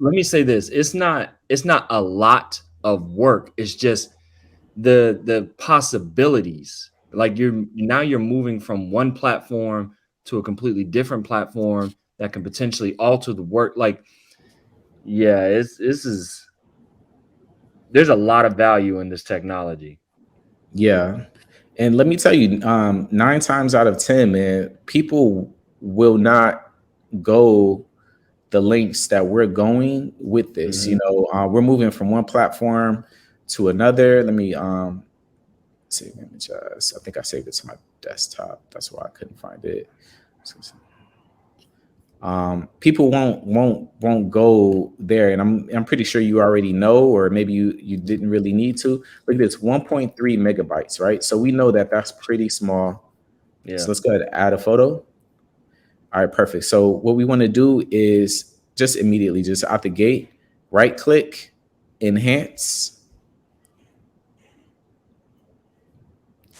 let me say this. It's not a lot of work. It's just the possibilities. Like you're moving from one platform to a completely different platform that can potentially alter the work. Like, yeah, it's this is there's a lot of value in this technology. Yeah. And let me tell you, 9 times out of 10, man, people will not go the lengths that we're going with this. Mhm. We're moving from one platform to another. Let me save image as. I think I saved it to my desktop. That's why I couldn't find it. People won't go there, and I'm pretty sure you already know, or maybe you didn't really need to. Look at this, 1.3 megabytes, right? So we know that that's pretty small. So Yeah. let's go ahead and add a photo. All right, perfect. So what we want to do is just immediately, just out the gate, right click, enhance.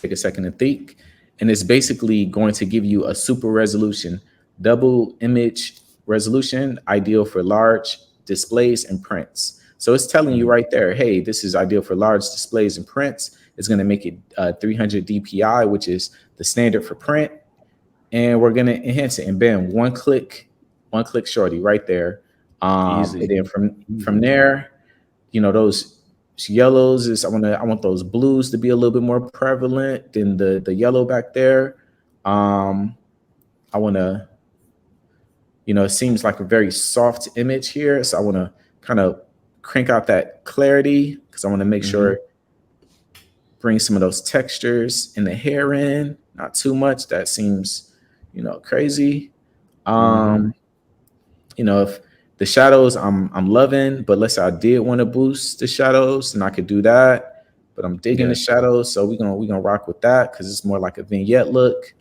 Take a second to think. And it's basically going to give you a super resolution, double image resolution, ideal for large displays and prints. So it's telling you Mhm. right there, hey, this is ideal for large displays and prints. It's going to make it 300 DPI, which is the standard for print. And we're going to enhance it. And bam, one click shorty right there. And Easy. then from Easy. there, those yellows is I want those blues to be a little bit more prevalent than the yellow back there. um I want to, it seems like a very soft image here, so I want to kind of crank out that clarity because I want to make Mhm. sure bring some of those textures in the hair in, not too much that seems crazy. Mhm. um if the shadows I'm loving, but let's say I did want to boost the shadows, and I could do that. But I'm digging the Yeah. shadows, so we're gonna rock with that because it's more like a vignette look.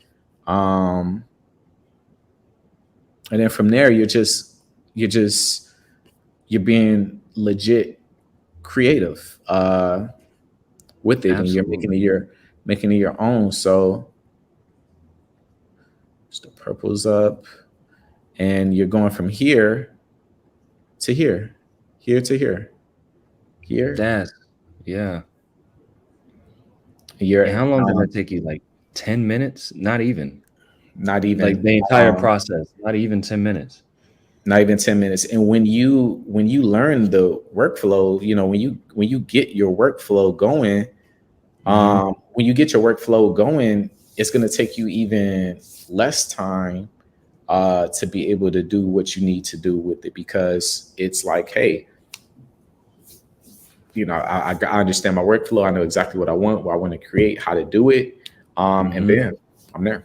Um, and then from there, you're just you're being legit creative with it, and you're making it Absolutely. your own. So just the purples up, and you're going from here to here, here to here, here. That's yeah. And You're how long did that take you? Like 10 minutes? Not even. not Like even the entire process, not even 10 minutes. not even 10 minutes. And when you learn the workflow, when you get your workflow going, Mhm. it's going to take you even less time to be able to do what you need to do with it, because it's like, hey, I understand my workflow. I know exactly what I want to create, how to do it. And Mhm. bam, I'm there.